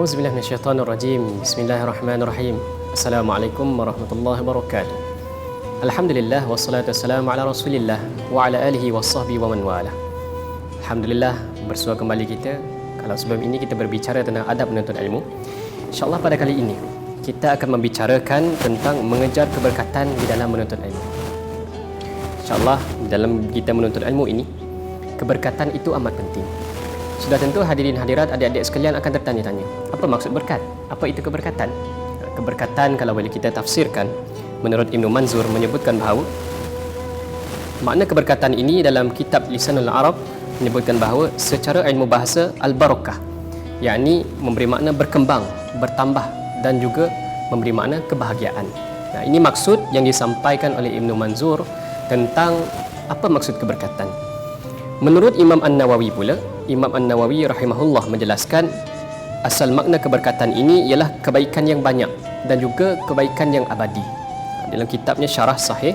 A'udzubillahi minasyaitonirrajim. Bismillahirrahmanirrahim. Assalamualaikum warahmatullahi wabarakatuh. Alhamdulillah wassalatu wassalamu ala Rasulillah wa ala alihi wasahbihi wa man wala. Alhamdulillah, bersua kembali kita. Kalau sebelum ini kita berbicara tentang adab menuntut ilmu, insya-Allah pada kali ini kita akan membicarakan tentang mengejar keberkatan di dalam menuntut ilmu. Insya-Allah dalam kita menuntut ilmu ini, keberkatan itu amat penting. Sudah tentu hadirin hadirat adik-adik sekalian akan tertanya-tanya, apa maksud berkat? Apa itu keberkatan? Keberkatan kalau boleh kita tafsirkan, menurut Ibnu Manzur menyebutkan bahawa makna keberkatan ini dalam kitab Lisanul Arab menyebutkan bahawa secara ilmu bahasa al-barakah, yakni memberi makna berkembang, bertambah dan juga memberi makna kebahagiaan. Nah, ini maksud yang disampaikan oleh Ibnu Manzur tentang apa maksud keberkatan. Menurut Imam An-Nawawi pula, Imam An-Nawawi rahimahullah menjelaskan asal makna keberkatan ini ialah kebaikan yang banyak dan juga kebaikan yang abadi. Dalam kitabnya Syarah Sahih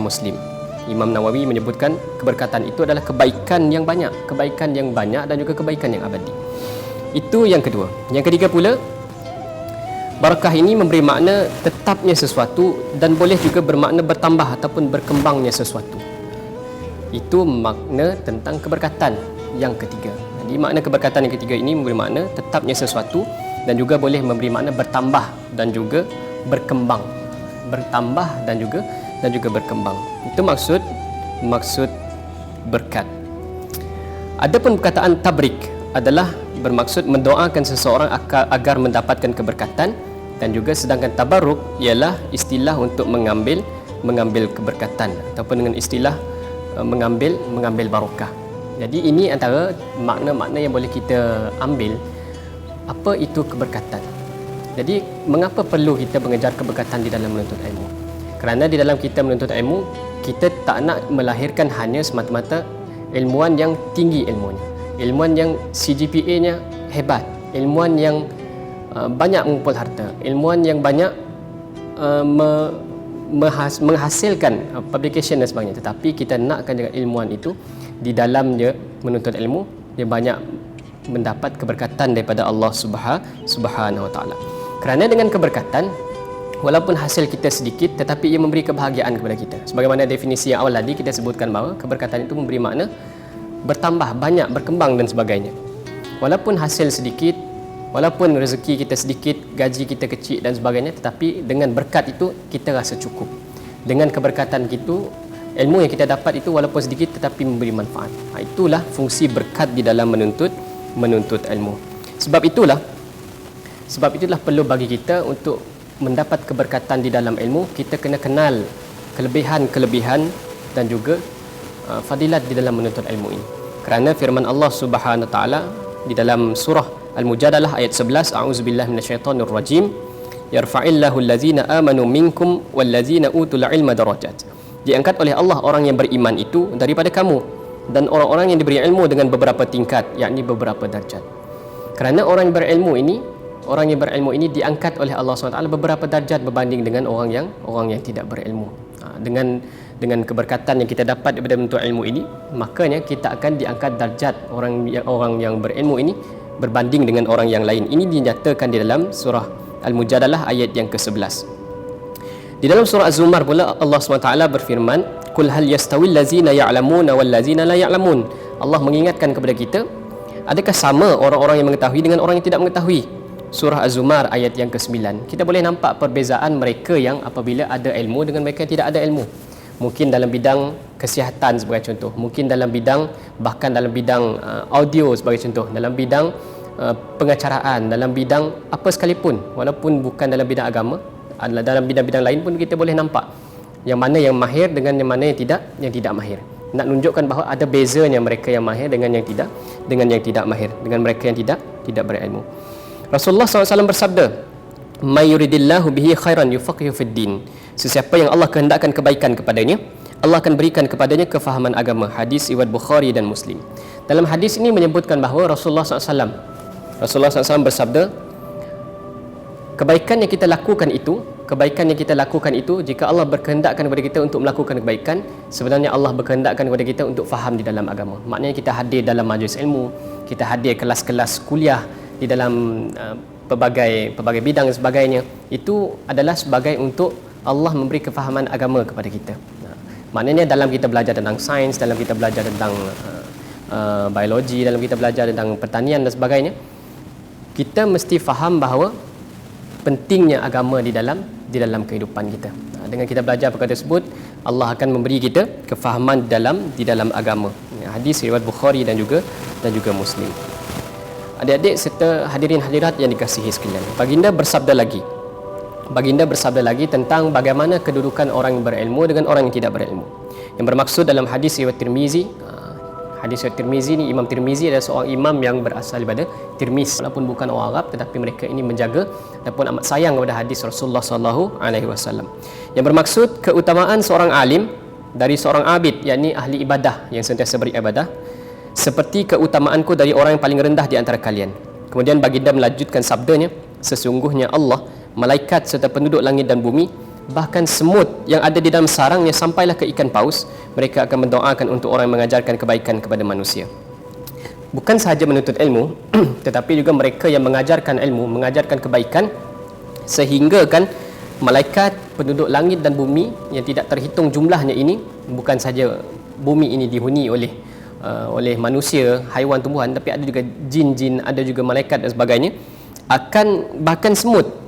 Muslim, Imam Nawawi menyebutkan keberkatan itu adalah kebaikan yang banyak dan juga kebaikan yang abadi. Itu yang kedua. Yang ketiga pula, barakah ini memberi makna tetapnya sesuatu dan boleh juga bermakna bertambah ataupun berkembangnya sesuatu. Itu makna tentang keberkatan yang ketiga. Jadi makna keberkatan yang ketiga ini memberi makna tetapnya sesuatu dan juga boleh memberi makna bertambah dan juga berkembang. Bertambah dan juga berkembang. Itu maksud berkat. Adapun perkataan tabrik adalah bermaksud mendoakan seseorang agar mendapatkan keberkatan, dan juga sedangkan tabarruk ialah istilah untuk mengambil keberkatan ataupun dengan istilah mengambil barakah. Jadi ini antara makna-makna yang boleh kita ambil apa itu keberkatan. Jadi mengapa perlu kita mengejar keberkatan di dalam menuntut ilmu? Kerana di dalam kita menuntut ilmu, kita tak nak melahirkan hanya semata-mata ilmuwan yang tinggi ilmunya, ilmuwan yang CGPA-nya hebat, ilmuwan yang banyak mengumpul harta, ilmuwan yang banyak menghasilkan publication dan sebagainya. Tetapi kita nakkan dengan ilmuwan itu di dalam dia menuntut ilmu, dia banyak mendapat keberkatan daripada Allah Subhanahu Wa Taala. Kerana dengan keberkatan, walaupun hasil kita sedikit, tetapi ia memberi kebahagiaan kepada kita. Sebagaimana definisi yang awal tadi kita sebutkan bahawa keberkatan itu memberi makna bertambah, banyak, berkembang dan sebagainya. Walaupun hasil sedikit, walaupun rezeki kita sedikit, gaji kita kecil dan sebagainya, tetapi dengan berkat itu kita rasa cukup. Dengan keberkatan itu, ilmu yang kita dapat itu walaupun sedikit tetapi memberi manfaat. Itulah fungsi berkat di dalam menuntut ilmu. Sebab itulah perlu bagi kita untuk mendapat keberkatan di dalam ilmu, kita kena kenal kelebihan dan juga fadilat di dalam menuntut ilmu ini. Kerana firman Allah Subhanahu Wa Taala di dalam surah Al-Mujadalah ayat 11, a'udzubillahi minasyaitonirrajim, yarfa'illahu allazina amanu minkum wallazina utul ilma darajat. Diangkat oleh Allah orang yang beriman itu daripada kamu, dan orang-orang yang diberi ilmu dengan beberapa tingkat, yakni beberapa darjat. Kerana orang yang berilmu ini diangkat oleh Allah SWT beberapa darjat berbanding dengan orang yang tidak berilmu. Dengan keberkatan yang kita dapat daripada menuntut ilmu ini, makanya kita akan diangkat darjat orang yang berilmu ini berbanding dengan orang yang lain. Ini dinyatakan di dalam surah Al-Mujadalah ayat yang ke-11. Di dalam surah Az-Zumar pula Allah SWT berfirman, "Qul hal yastawil ladzina ya'lamuna wal ladzina la ya'lamun." Allah mengingatkan kepada kita, adakah sama orang-orang yang mengetahui dengan orang yang tidak mengetahui? Surah Az-Zumar ayat yang ke-9. Kita boleh nampak perbezaan mereka yang apabila ada ilmu dengan mereka yang tidak ada ilmu. Mungkin dalam bidang kesihatan sebagai contoh, mungkin dalam bidang audio sebagai contoh, dalam bidang pengacaraan, dalam bidang apa sekalipun, walaupun bukan dalam bidang agama, adalah dalam bidang-bidang lain pun kita boleh nampak yang mana yang mahir dengan yang mana yang tidak mahir. Nak menunjukkan bahawa ada bezanya mereka yang mahir dengan yang tidak mahir, dengan mereka yang tidak berilmu. Rasulullah SAW bersabda, "May yuridillahu bihi khairan yufaqihu fid din." Sesiapa yang Allah kehendakkan kebaikan kepadanya, Allah akan berikan kepadanya kefahaman agama. Hadis riwayat Bukhari dan Muslim. Dalam hadis ini menyebutkan bahawa Rasulullah SAW bersabda, kebaikan yang kita lakukan itu jika Allah berkehendakkan kepada kita untuk melakukan kebaikan, sebenarnya Allah berkehendakkan kepada kita untuk faham di dalam agama. Maknanya kita hadir dalam majlis ilmu, kita hadir kelas-kelas kuliah di dalam pelbagai bidang dan sebagainya, itu adalah sebagai untuk Allah memberi kefahaman agama kepada kita. Maknanya dalam kita belajar tentang sains, dalam kita belajar tentang biologi, dalam kita belajar tentang pertanian dan sebagainya, kita mesti faham bahawa pentingnya agama di dalam kehidupan kita. Dengan kita belajar perkara tersebut, Allah akan memberi kita kefahaman di dalam agama. Hadis riwayat Bukhari dan juga Muslim. Adik-adik serta hadirin hadirat yang dikasihi sekalian, Baginda bersabda lagi tentang bagaimana kedudukan orang yang berilmu dengan orang yang tidak berilmu. Yang bermaksud dalam hadis riwayat Tirmizi. Hadis riwayat Tirmizi ni, Imam Tirmizi adalah seorang imam yang berasal daripada Tirmiz, walaupun bukan orang Arab, tetapi mereka ini menjaga dan pun amat sayang kepada hadis Rasulullah SAW. Yang bermaksud keutamaan seorang alim dari seorang abid, yakni ahli ibadah yang sentiasa beribadah, seperti keutamaanku dari orang yang paling rendah di antara kalian. Kemudian baginda melanjutkan sabdanya, sesungguhnya Allah, malaikat serta penduduk langit dan bumi, bahkan semut yang ada di dalam sarangnya sampailah ke ikan paus, mereka akan mendoakan untuk orang yang mengajarkan kebaikan kepada manusia. Bukan sahaja menuntut ilmu tetapi juga mereka yang mengajarkan ilmu, mengajarkan kebaikan, sehingga kan malaikat, penduduk langit dan bumi yang tidak terhitung jumlahnya ini, bukan saja bumi ini dihuni oleh manusia, haiwan, tumbuhan, tapi ada juga jin-jin, ada juga malaikat dan sebagainya, akan bahkan semut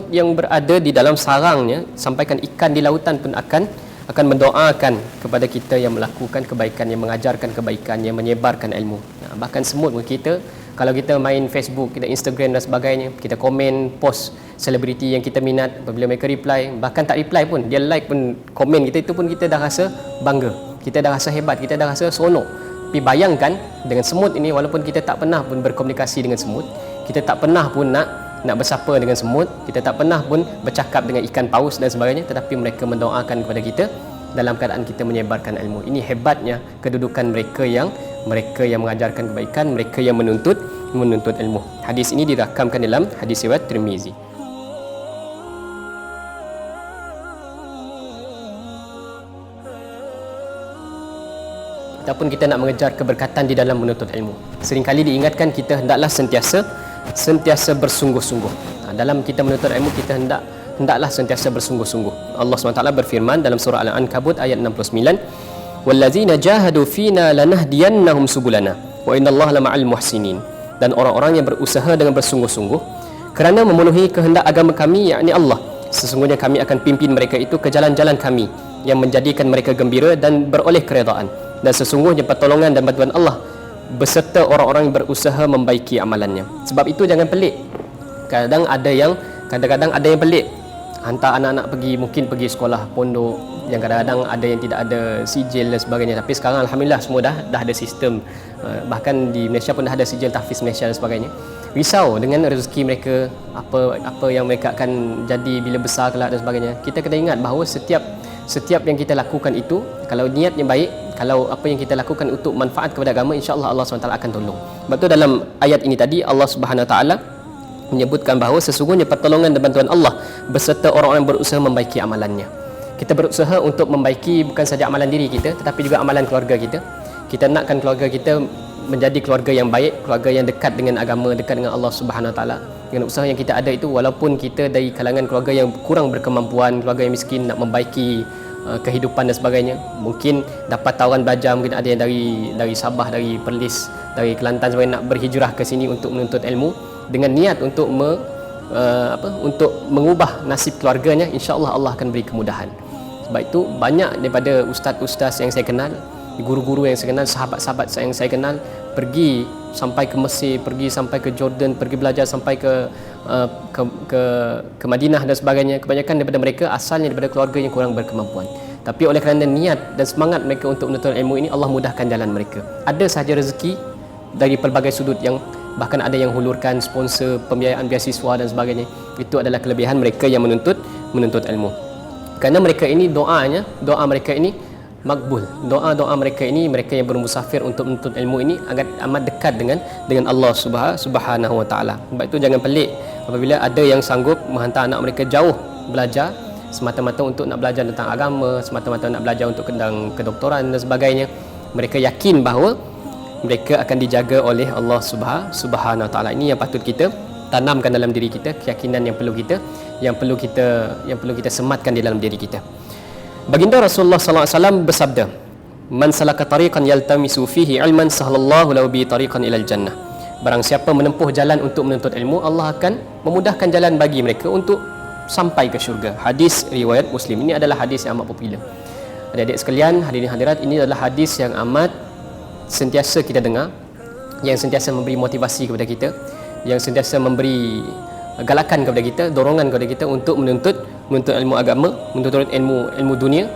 yang berada di dalam sarangnya, sampaikan ikan di lautan pun akan mendoakan kepada kita yang melakukan kebaikan, yang mengajarkan kebaikan, yang menyebarkan ilmu. Bahkan semut pun kita, kalau kita main Facebook, kita Instagram dan sebagainya, kita komen post selebriti yang kita minat, apabila mereka reply, bahkan tak reply pun, dia like pun, komen kita, itu pun kita dah rasa bangga, kita dah rasa hebat, kita dah rasa seronok. Tapi bayangkan dengan semut ini, walaupun kita tak pernah pun berkomunikasi dengan semut, kita tak pernah pun nak bersapa dengan semut, kita tak pernah pun bercakap dengan ikan paus dan sebagainya, tetapi mereka mendoakan kepada kita dalam keadaan kita menyebarkan ilmu. Ini hebatnya kedudukan mereka yang mengajarkan kebaikan, mereka yang menuntut ilmu. Hadis ini dirakamkan dalam hadis riwayat Tirmizi. Ataupun kita nak mengejar keberkatan di dalam menuntut ilmu, seringkali diingatkan kita hendaklah sentiasa bersungguh-sungguh. Dalam kita menuntut ilmu, kita hendaklah sentiasa bersungguh-sungguh. Allah SWT berfirman dalam surah Al-Ankabut ayat 69, "Wallazina jahadu fina lanahdiyannahum subulana wa innallaha lama'al muhsinin." Dan orang-orang yang berusaha dengan bersungguh-sungguh kerana memenuhi kehendak agama kami, yakni Allah, sesungguhnya kami akan pimpin mereka itu ke jalan-jalan kami yang menjadikan mereka gembira dan beroleh keredaan. Dan sesungguhnya pertolongan dan bantuan Allah beserta orang-orang yang berusaha membaiki amalannya. Sebab itu jangan pelik. Kadang-kadang ada yang pelik, hantar anak-anak pergi sekolah pondok yang kadang-kadang ada yang tidak ada sijil dan sebagainya. Tapi sekarang alhamdulillah semua dah ada sistem, bahkan di Malaysia pun dah ada sijil tahfiz Malaysia dan sebagainya. Risau dengan rezeki mereka, apa yang mereka akan jadi bila besar kelak dan sebagainya. Kita kena ingat bahawa setiap yang kita lakukan itu, kalau niatnya baik, kalau apa yang kita lakukan untuk manfaat kepada agama, insya-Allah Allah SWT akan tolong. Sebab tu dalam ayat ini tadi Allah Subhanahu Wa Taala menyebutkan bahawa sesungguhnya pertolongan dan bantuan Allah beserta orang-orang yang berusaha membaiki amalannya. Kita berusaha untuk membaiki bukan saja amalan diri kita, tetapi juga amalan keluarga kita. Kita nakkan keluarga kita menjadi keluarga yang baik, keluarga yang dekat dengan agama, dekat dengan Allah Subhanahu Wa Taala. Dengan usaha yang kita ada itu, walaupun kita dari kalangan keluarga yang kurang berkemampuan, keluarga yang miskin, nak membaiki kehidupan dan sebagainya, mungkin dapat tawaran belajar, mungkin ada yang dari Sabah, dari Perlis, dari Kelantan sebagainya, nak berhijrah ke sini untuk menuntut ilmu dengan niat untuk untuk mengubah nasib keluarganya, insya-Allah Allah akan beri kemudahan. Sebab itu banyak daripada ustaz-ustaz yang saya kenal, guru-guru yang saya kenal, sahabat-sahabat yang saya kenal, pergi sampai ke Mesir, pergi sampai ke Jordan, pergi belajar sampai ke Madinah dan sebagainya. Kebanyakan daripada mereka asalnya daripada keluarga yang kurang berkemampuan, tapi oleh kerana niat dan semangat mereka untuk menuntut ilmu ini, Allah mudahkan jalan mereka. Ada sahaja rezeki dari pelbagai sudut, yang bahkan ada yang hulurkan sponsor pembiayaan beasiswa dan sebagainya. Itu adalah kelebihan mereka yang menuntut ilmu. Kerana mereka ini doa mereka ini makbul. Doa mereka ini, mereka yang bermusafir untuk menuntut ilmu ini, amat dekat dengan Allah Subhanahu Wa Taala. Sebab itu jangan pelik apabila ada yang sanggup menghantar anak mereka jauh belajar semata-mata untuk nak belajar tentang agama, semata-mata nak belajar untuk kedoktoran dan sebagainya. Mereka yakin bahawa mereka akan dijaga oleh Allah Subhanahu Wa Taala. Ini yang patut kita tanamkan dalam diri kita, keyakinan yang perlu kita sematkan di dalam diri kita. Baginda Rasulullah sallallahu alaihi wasallam bersabda, "Man salaka tariqan yaltamisu fihi ilman sahalallahu lahu bi tariqan ilal jannah." Barang siapa menempuh jalan untuk menuntut ilmu, Allah akan memudahkan jalan bagi mereka untuk sampai ke syurga. Hadis riwayat Muslim. Ini adalah hadis yang amat popular. Adik-adik sekalian, hadirin hadirat, ini adalah hadis yang amat sentiasa kita dengar, yang sentiasa memberi motivasi kepada kita, yang sentiasa memberi galakan kepada kita, dorongan kepada kita untuk menuntut ilmu agama, menuntut ilmu dunia.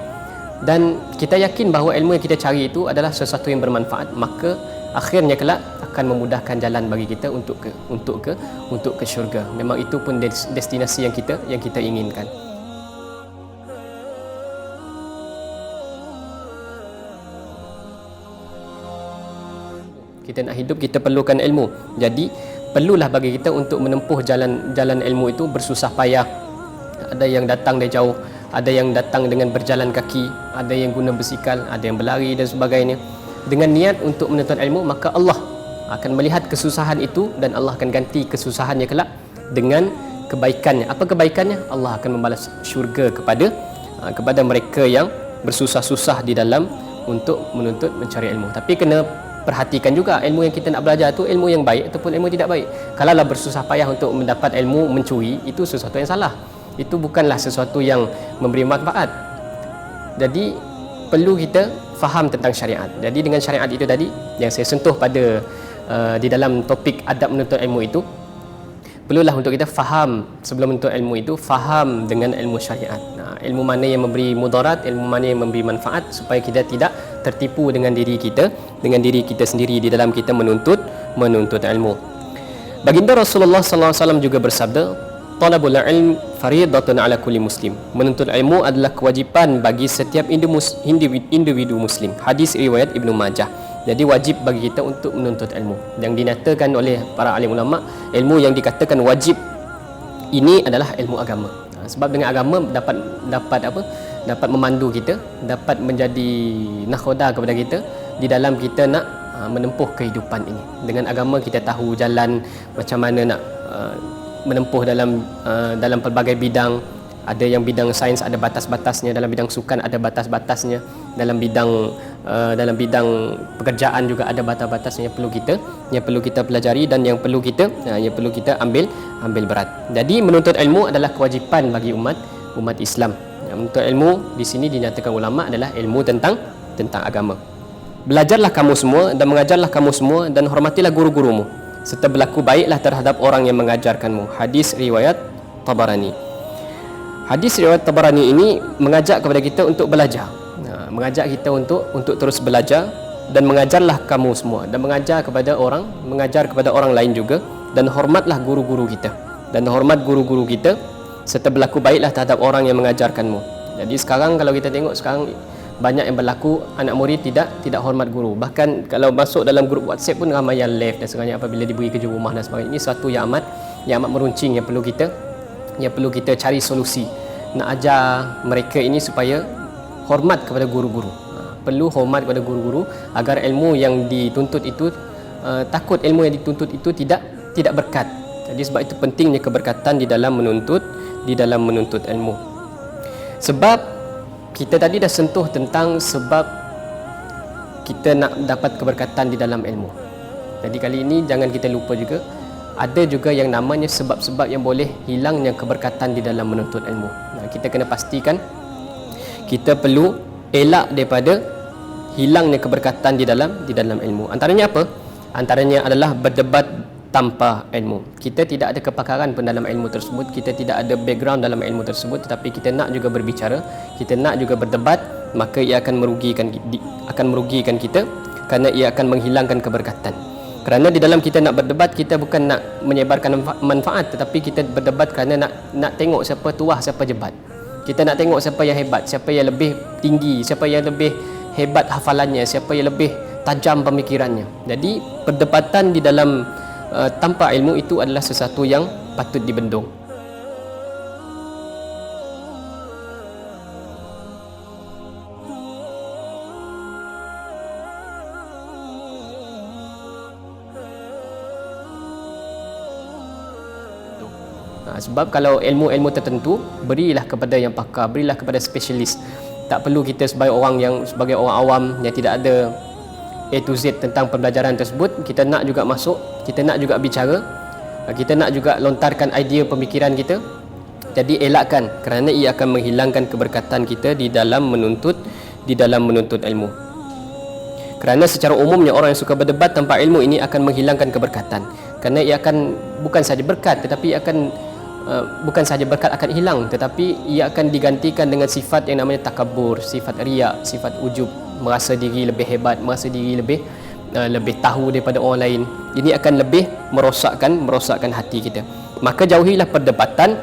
Dan kita yakin bahawa ilmu yang kita cari itu adalah sesuatu yang bermanfaat, maka akhirnya kelak akan memudahkan jalan bagi kita untuk ke syurga. Memang itu pun destinasi yang kita inginkan. Kita nak hidup, kita perlukan ilmu. Jadi perlulah bagi kita untuk menempuh jalan ilmu itu bersusah payah. Ada yang datang dari jauh, ada yang datang dengan berjalan kaki, ada yang guna basikal, ada yang berlari dan sebagainya. Dengan niat untuk menuntut ilmu, maka Allah akan melihat kesusahan itu dan Allah akan ganti kesusahannya kelak dengan kebaikannya. Apa kebaikannya? Allah akan membalas syurga kepada mereka yang bersusah-susah di dalam untuk mencari ilmu. Tapi kena perhatikan juga ilmu yang kita nak belajar itu ilmu yang baik ataupun ilmu tidak baik. Kalaulah bersusah payah untuk mendapat ilmu mencuri, itu sesuatu yang salah. Itu bukanlah sesuatu yang memberi manfaat. Jadi perlu kita faham tentang syariat. Jadi dengan syariat itu tadi yang saya sentuh pada di dalam topik adab menuntut ilmu itu, perlulah untuk kita faham sebelum menuntut ilmu itu, faham dengan ilmu syariat. Ilmu mana yang memberi mudarat, ilmu mana yang memberi manfaat, supaya kita tidak tertipu dengan diri kita sendiri di dalam kita menuntut ilmu. Baginda Rasulullah sallallahu alaihi wasallam juga bersabda, "Talabul ilm fariidatun ala kulli muslim." Menuntut ilmu adalah kewajipan bagi setiap individu muslim. Hadis riwayat Ibnu Majah. Jadi wajib bagi kita untuk menuntut ilmu. Yang dinyatakan oleh para alim ulama, ilmu yang dikatakan wajib ini adalah ilmu agama. Sebab dengan agama dapat memandu kita, dapat menjadi nakhoda kepada kita di dalam kita nak menempuh kehidupan ini. Dengan agama kita tahu jalan macam mana nak menempuh dalam pelbagai bidang. Ada yang bidang sains ada batas-batasnya, dalam bidang sukan ada batas-batasnya, dalam bidang pekerjaan juga ada batas-batasnya yang perlu kita pelajari dan yang perlu kita ambil berat. Jadi menuntut ilmu adalah kewajipan bagi umat Islam. Menuntut ilmu di sini dinyatakan ulama adalah ilmu tentang agama. Belajarlah kamu semua dan mengajarlah kamu semua dan hormatilah guru-gurumu, serta berlaku baiklah terhadap orang yang mengajarkanmu. Hadis riwayat Tabarani. Hadis riwayat Tabarani ini mengajak kepada kita untuk belajar. Mengajak kita untuk terus belajar dan mengajarlah kamu semua, dan mengajar kepada orang lain juga, dan hormatlah guru-guru kita, dan hormat guru-guru kita, serta berlaku baiklah terhadap orang yang mengajarkanmu. Jadi sekarang kalau kita tengok banyak yang berlaku anak murid tidak hormat guru. Bahkan kalau masuk dalam grup WhatsApp pun ramai yang left dan sebagainya apabila diberi kerja rumah dan sebagainya. Ini satu yang amat meruncing yang perlu kita cari solusi. Nak ajar mereka ini supaya hormat kepada guru-guru. Perlu hormat kepada guru-guru agar ilmu yang dituntut itu takut ilmu yang dituntut itu tidak berkat. Jadi sebab itu pentingnya keberkatan di dalam menuntut ilmu. Sebab kita tadi dah sentuh tentang sebab kita nak dapat keberkatan di dalam ilmu. Jadi kali ini jangan kita lupa juga ada juga yang namanya sebab-sebab yang boleh hilangnya keberkatan di dalam menuntut ilmu. Kita kena pastikan kita perlu elak daripada hilangnya keberkatan di dalam ilmu. Antaranya apa? Antaranya adalah berdebat tanpa ilmu. Kita tidak ada kepakaran pun dalam ilmu tersebut, kita tidak ada background dalam ilmu tersebut, tetapi kita nak juga berbicara, kita nak juga berdebat, maka ia akan merugikan kita kerana ia akan menghilangkan keberkatan. Kerana di dalam kita nak berdebat, kita bukan nak menyebarkan manfaat, tetapi kita berdebat kerana nak tengok siapa tuah, siapa jebat. Kita nak tengok siapa yang hebat, siapa yang lebih tinggi, siapa yang lebih hebat hafalannya, siapa yang lebih tajam pemikirannya. Jadi perdebatan di dalam tanpa ilmu itu adalah sesuatu yang patut dibendung. Sebab kalau ilmu-ilmu tertentu, berilah kepada yang pakar, berilah kepada spesialis. Tak perlu kita sebagai orang awam yang tidak ada A to Z tentang pembelajaran tersebut, kita nak juga masuk, kita nak juga bicara, kita nak juga lontarkan idea pemikiran kita. Jadi elakkan, kerana ia akan menghilangkan keberkatan kita di dalam menuntut ilmu. Kerana secara umumnya orang yang suka berdebat tanpa ilmu ini akan menghilangkan keberkatan. Kerana ia akan bukan sahaja berkat, tetapi bukan sahaja berkat akan hilang, tetapi ia akan digantikan dengan sifat yang namanya takabur, sifat riak, sifat ujub, merasa diri lebih hebat, merasa diri lebih tahu daripada orang lain. Ini akan lebih merosakkan hati kita. Maka jauhilah perdebatan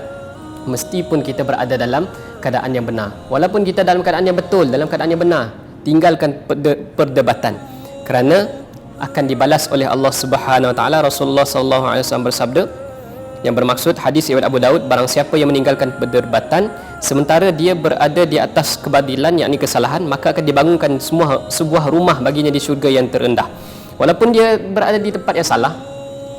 meskipun kita berada dalam keadaan yang benar. Walaupun kita dalam keadaan yang betul, dalam keadaan yang benar, tinggalkan perdebatan, kerana akan dibalas oleh Allah Subhanahu Wa Taala. Rasulullah sallallahu alaihi wasallam bersabda, yang bermaksud hadis riwayat Abu Daud, barang siapa yang meninggalkan perdebatan sementara dia berada di atas kebatilan, yakni kesalahan, maka akan dibangunkan sebuah rumah baginya di syurga yang terendah. Walaupun dia berada di tempat yang salah,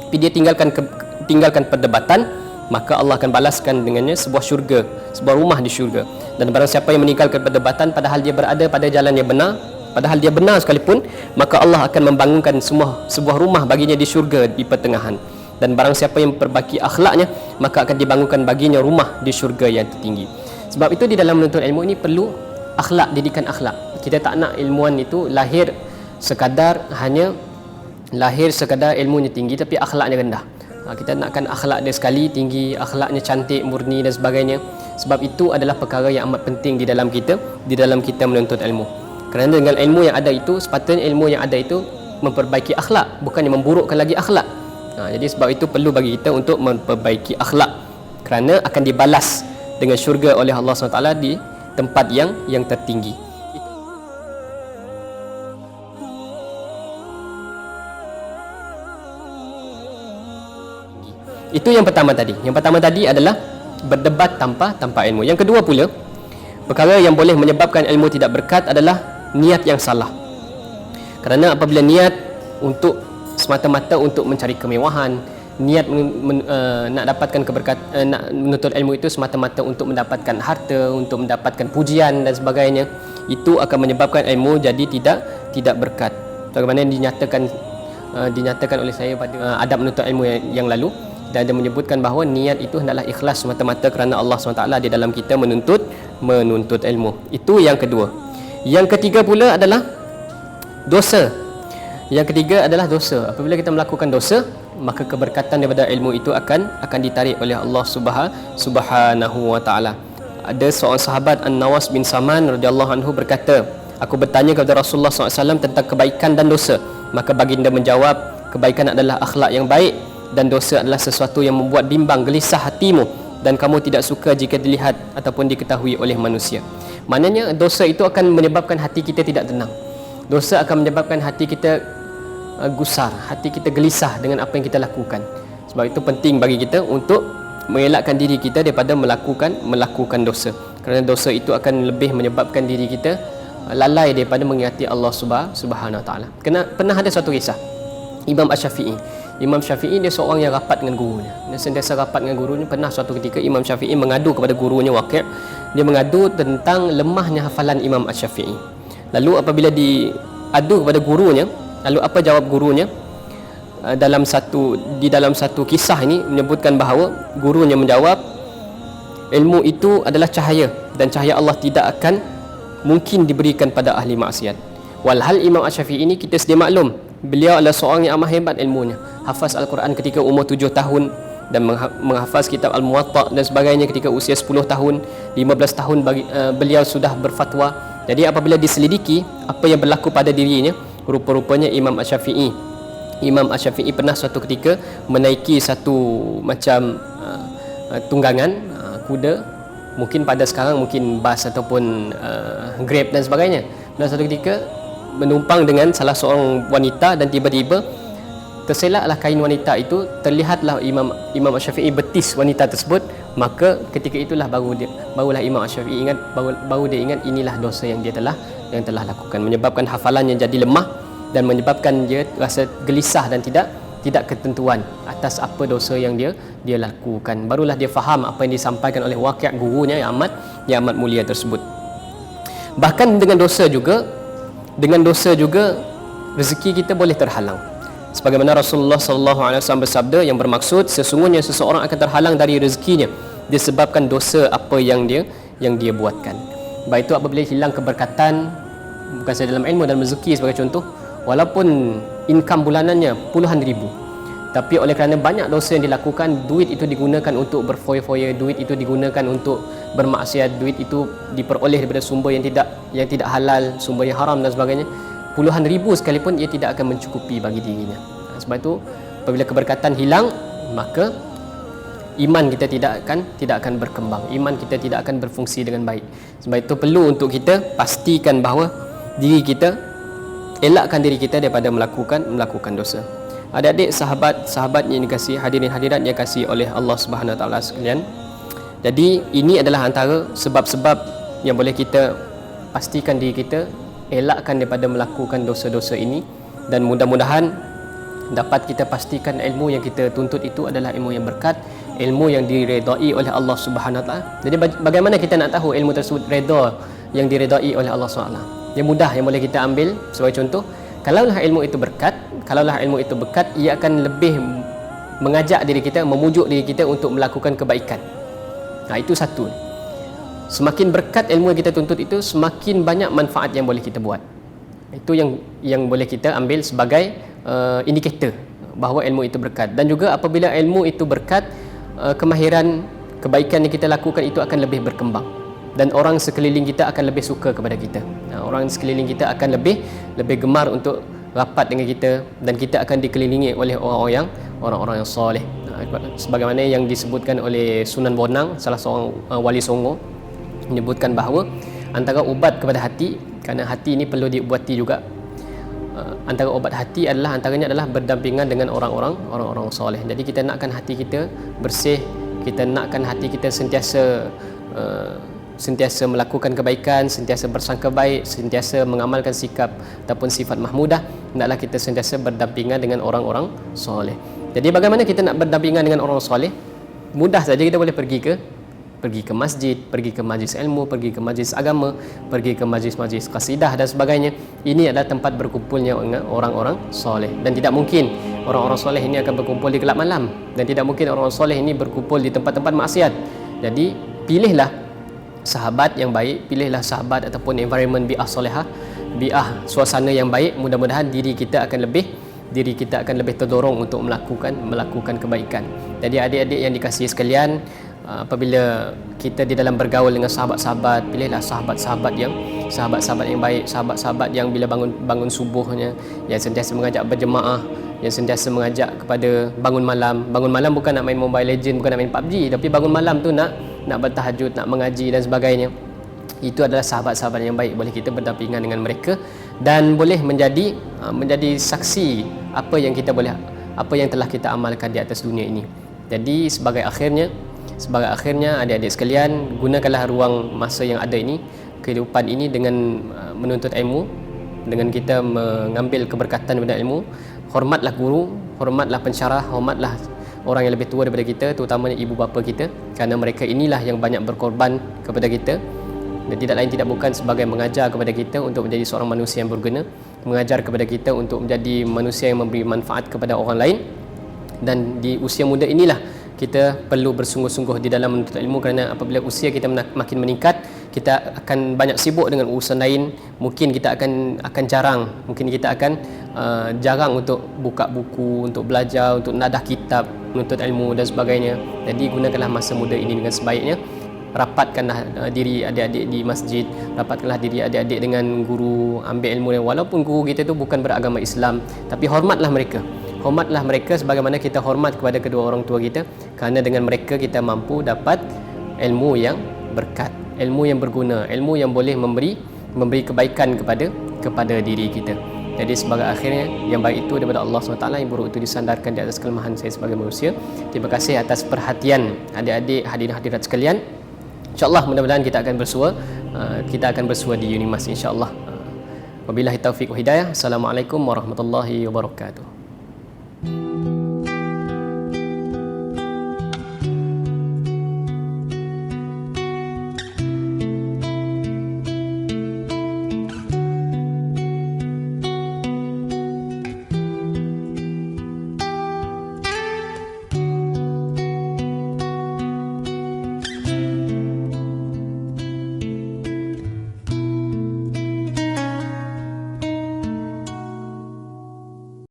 tapi dia tinggalkan perdebatan, maka Allah akan balaskan dengannya sebuah syurga, sebuah rumah di syurga. Dan barang siapa yang meninggalkan perdebatan padahal dia berada pada jalan yang benar, padahal dia benar sekalipun, maka Allah akan membangunkan sebuah rumah baginya di syurga di pertengahan. Dan barang siapa yang memperbaiki akhlaknya, maka akan dibangunkan baginya rumah di syurga yang tertinggi. Sebab itu di dalam menuntut ilmu ini perlu akhlak, didikan akhlak. Kita tak nak ilmuwan itu lahir sekadar ilmunya tinggi tapi akhlaknya rendah. Kita nakkan akhlak dia sekali tinggi, akhlaknya cantik, murni dan sebagainya. Sebab itu adalah perkara yang amat penting di dalam kita menuntut ilmu. Kerana dengan ilmu yang ada itu, sepatutnya ilmu yang ada itu memperbaiki akhlak, bukannya memburukkan lagi akhlak. Jadi sebab itu perlu bagi kita untuk memperbaiki akhlak, kerana akan dibalas dengan syurga oleh Allah SWT di tempat yang tertinggi. Itu yang pertama tadi. Yang pertama tadi adalah berdebat tanpa ilmu. Yang kedua pula, perkara yang boleh menyebabkan ilmu tidak berkat adalah niat yang salah. Kerana apabila niat semata-mata untuk mencari kemewahan, niat nak dapatkan nak menuntut ilmu itu semata-mata untuk mendapatkan harta, untuk mendapatkan pujian dan sebagainya, itu akan menyebabkan ilmu jadi tidak berkat. Bagaimana dinyatakan oleh saya pada adab menuntut ilmu yang lalu, dan dia menyebutkan bahawa niat itu hendaklah ikhlas semata-mata kerana Allah SWT di dalam kita menuntut ilmu. Itu yang kedua. Yang ketiga pula adalah dosa. Yang ketiga adalah dosa. Apabila kita melakukan dosa, maka keberkatan daripada ilmu itu akan ditarik oleh Allah Subhanahu Wa Taala. Ada seorang sahabat An-Nawas bin Saman radhiyallahu anhu berkata, aku bertanya kepada Rasulullah SAW tentang kebaikan dan dosa. Maka baginda menjawab, kebaikan adalah akhlak yang baik dan dosa adalah sesuatu yang membuat bimbang, gelisah hatimu dan kamu tidak suka jika dilihat ataupun diketahui oleh manusia. Maknanya dosa itu akan menyebabkan hati kita tidak tenang. Dosa akan menyebabkan hati kita gusar, hati kita gelisah dengan apa yang kita lakukan. Sebab itu penting bagi kita untuk mengelakkan diri kita daripada melakukan dosa. Kerana dosa itu akan lebih menyebabkan diri kita lalai daripada mengingati Allah Subhanahu Wa Taala. Pernah ada suatu kisah Imam Asy-Syafi'i. Imam Syafi'i dia seorang yang rapat dengan gurunya. Dia sentiasa rapat dengan gurunya. Pernah suatu ketika Imam Syafi'i mengadu kepada gurunya Waqi'. Dia mengadu tentang lemahnya hafalan Imam Asy-Syafi'i. Lalu apabila diadu kepada gurunya, lalu apa jawab gurunya? Di dalam satu kisah ini menyebutkan bahawa gurunya menjawab, ilmu itu adalah cahaya dan cahaya Allah tidak akan mungkin diberikan pada ahli maksiat. Walhal Imam Asy-Syafi'i ini kita sedia maklum, beliau adalah seorang yang amat hebat ilmunya. Hafaz Al-Quran ketika umur 7 tahun dan menghafaz kitab Al-Muwatta' dan sebagainya ketika usia 10 tahun. 15 tahun beliau sudah berfatwa. Jadi apabila diselidiki apa yang berlaku pada dirinya, rupa-rupanya Imam Asy-Syafi'i pernah suatu ketika menaiki satu macam tunggangan kuda, mungkin pada sekarang mungkin bas ataupun Grab dan sebagainya. Dan suatu ketika menumpang dengan salah seorang wanita dan tiba-tiba terselaklah kain wanita itu, terlihatlah Imam Asy-Syafi'i betis wanita tersebut. Maka ketika itulah barulah Imam Asy-Syafi'i baru dia ingat inilah dosa yang dia telah lakukan, menyebabkan hafalannya jadi lemah dan menyebabkan dia rasa gelisah dan tidak ketentuan atas apa dosa yang dia lakukan. Barulah dia faham apa yang disampaikan oleh waqi' gurunya yang amat mulia tersebut. Bahkan dengan dosa juga rezeki kita boleh terhalang. Sebagaimana Rasulullah sallallahu alaihi wasallam bersabda yang bermaksud sesungguhnya seseorang akan terhalang dari rezekinya disebabkan dosa apa yang dia buatkan. Baik itu apabila hilang keberkatan, bukan sahaja dalam ilmu dan rezeki sebagai contoh, walaupun income bulanannya puluhan ribu, tapi oleh kerana banyak dosa yang dilakukan, duit itu digunakan untuk berfoya-foya, duit itu digunakan untuk bermaksiat, duit itu diperoleh daripada sumber yang tidak halal, sumber yang haram dan sebagainya, puluhan ribu sekalipun ia tidak akan mencukupi bagi dirinya. Sebab itu apabila keberkatan hilang, maka iman kita tidak akan berkembang, iman kita tidak akan berfungsi dengan baik. Sebab itu perlu untuk kita pastikan bahawa diri kita, elakkan diri kita daripada melakukan dosa. Adik-adik, sahabat yang dikasihi, hadirin hadirat yang dikasihi oleh Allah Subhanahu Wa Taala sekalian. Jadi ini adalah antara sebab-sebab yang boleh kita pastikan diri kita elakkan daripada melakukan dosa-dosa ini, dan mudah-mudahan dapat kita pastikan ilmu yang kita tuntut itu adalah ilmu yang berkat, ilmu yang diredai oleh Allah Subhanahu Wa Taala. Jadi bagaimana kita nak tahu ilmu tersebut redha yang diredai oleh Allah Subhanahu Wa Taala? Yang mudah yang boleh kita ambil sebagai contoh, kalaulah ilmu itu berkat, ia akan lebih mengajak diri kita, memujuk diri kita untuk melakukan kebaikan. Itu satu. Semakin berkat ilmu yang kita tuntut itu, semakin banyak manfaat yang boleh kita buat. Itu yang boleh kita ambil sebagai indikator bahawa ilmu itu berkat. Dan juga apabila ilmu itu berkat, kemahiran kebaikan yang kita lakukan itu akan lebih berkembang, dan orang sekeliling kita akan lebih suka kepada kita. Orang sekeliling kita akan lebih gemar untuk rapat dengan kita, dan kita akan dikelilingi oleh orang-orang yang soleh. Sebagaimana yang disebutkan oleh Sunan Bonang, salah seorang wali songo, menyebutkan bahawa antara ubat kepada hati, kerana hati ini perlu diubati juga, antara obat hati antaranya adalah berdampingan dengan orang-orang soleh. Jadi kita nakkan hati kita bersih, kita nakkan hati kita sentiasa melakukan kebaikan, sentiasa bersangka baik, sentiasa mengamalkan sikap ataupun sifat mahmudah. Hendaklah kita sentiasa berdampingan dengan orang-orang soleh. Jadi bagaimana kita nak berdampingan dengan orang soleh? Mudah saja, kita boleh pergi ke masjid, pergi ke majlis ilmu, pergi ke majlis agama, pergi ke majlis-majlis qasidah dan sebagainya. Ini adalah tempat berkumpulnya orang-orang soleh, dan tidak mungkin orang-orang soleh ini akan berkumpul di gelap malam, dan tidak mungkin orang soleh ini berkumpul di tempat-tempat maksiat. Jadi pilihlah sahabat yang baik, pilihlah sahabat ataupun environment bi'ah solehah, bi'ah suasana yang baik. Mudah-mudahan diri kita akan lebih terdorong untuk melakukan kebaikan. Jadi adik-adik yang dikasihi sekalian, apabila kita di dalam bergaul dengan sahabat-sahabat, pilihlah sahabat-sahabat yang baik, sahabat-sahabat yang bila bangun subuhnya yang sentiasa mengajak berjemaah, yang sentiasa mengajak kepada bangun malam. Bangun malam bukan nak main Mobile Legend, bukan nak main PUBG, tapi bangun malam tu nak bertahajud, nak mengaji dan sebagainya. Itu adalah sahabat-sahabat yang baik, boleh kita berdampingan dengan mereka dan boleh menjadi saksi apa yang telah kita amalkan di atas dunia ini. Jadi sebagai akhirnya adik-adik sekalian, gunakanlah ruang masa yang ada ini, kehidupan ini, dengan menuntut ilmu, dengan kita mengambil keberkatan daripada ilmu. Hormatlah guru, hormatlah pensyarah, hormatlah orang yang lebih tua daripada kita, terutamanya ibu bapa kita, kerana mereka inilah yang banyak berkorban kepada kita, dan tidak lain tidak bukan sebagai mengajar kepada kita untuk menjadi seorang manusia yang berguna, mengajar kepada kita untuk menjadi manusia yang memberi manfaat kepada orang lain. Dan di usia muda inilah kita perlu bersungguh-sungguh di dalam menuntut ilmu, kerana apabila usia kita makin meningkat, kita akan banyak sibuk dengan urusan lain. Mungkin kita akan jarang untuk buka buku, untuk belajar, untuk nadah kitab, menuntut ilmu dan sebagainya. Jadi gunakanlah masa muda ini dengan sebaiknya. Rapatkanlah diri adik-adik di masjid, rapatkanlah diri adik-adik dengan guru, ambil ilmu. Walaupun guru kita tu bukan beragama Islam, tapi hormatlah mereka sebagaimana kita hormat kepada kedua orang tua kita, kerana dengan mereka kita mampu dapat ilmu yang berkat, ilmu yang berguna, ilmu yang boleh memberi kebaikan kepada diri kita. Jadi sebagai akhirnya, yang baik itu daripada Allah SWT, yang buruk itu disandarkan di atas kelemahan saya sebagai manusia. Terima kasih atas perhatian adik-adik, hadirin hadirat sekalian. InsyaAllah mudah-mudahan kita akan bersua di Unimas insyaAllah. Wabillahi taufiq wa hidayah. Assalamualaikum warahmatullahi wabarakatuh.